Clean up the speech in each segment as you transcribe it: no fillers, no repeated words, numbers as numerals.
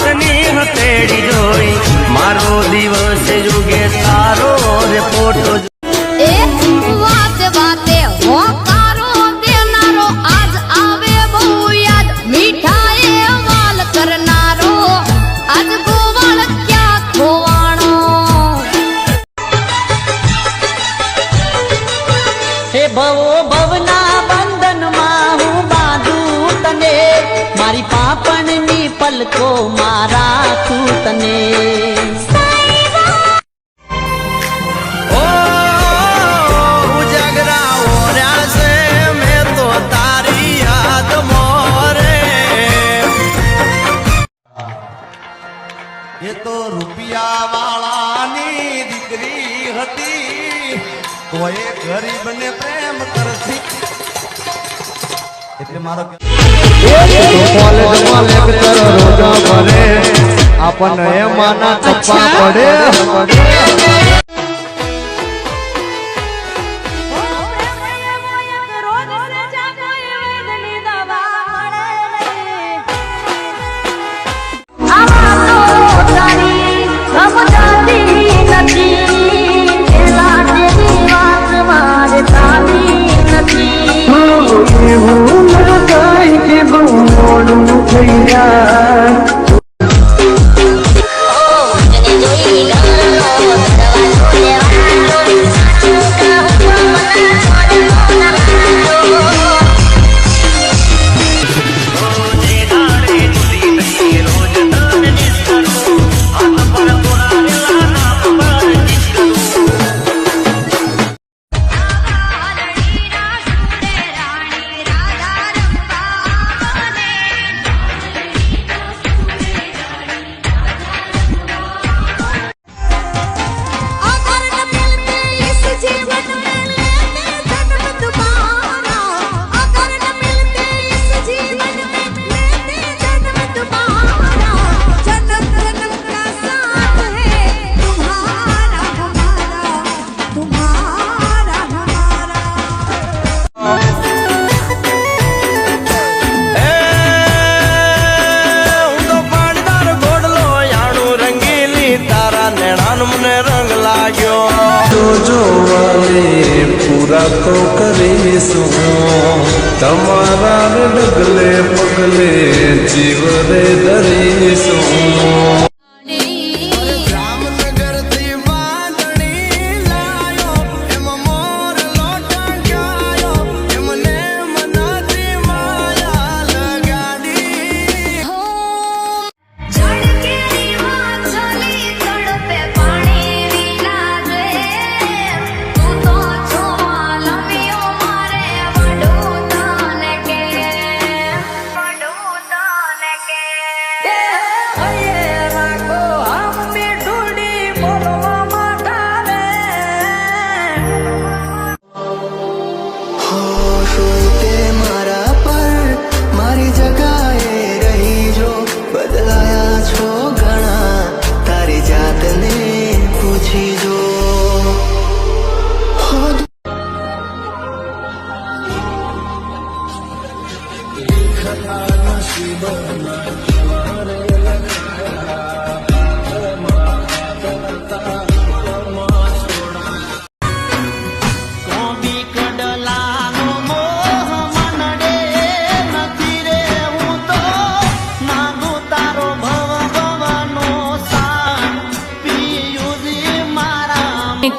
હાથની હથેળી જોઈ મારો દિવસ યુગે તારો રે ફોટો વાતે વાતે હોકારો દેનારો આજ આવે બહુ યાદ મીઠાએ વાલ કરનારો આજ ગોવાળ ક્યાં ખોવાણો હે ભવો ભવના બંધનમાં હું બાંધું તને મારી પાપણની પલકો મારા તું તને ये तो रुपया वालानी दीकरी हती कोई गरीब ने प्रेम करती એટલે મારો કોલેજમાં લેક્ચર રોજા ભરે આપણને એમાંના ચપ્પા પડે पूरा तो करीशुं तमारा डगले पगले जीव रे धरीशुं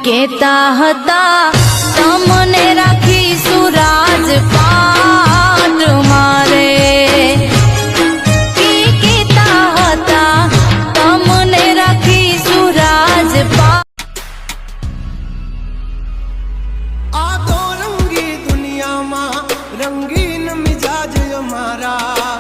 કેતા હતા તમને રાખીશું રાજપાટ મારે કેતા હતા તમને રાખીશું રાજપાટ આ તો રંગી દુનિયામાં રંગીન મિજાજ અમારા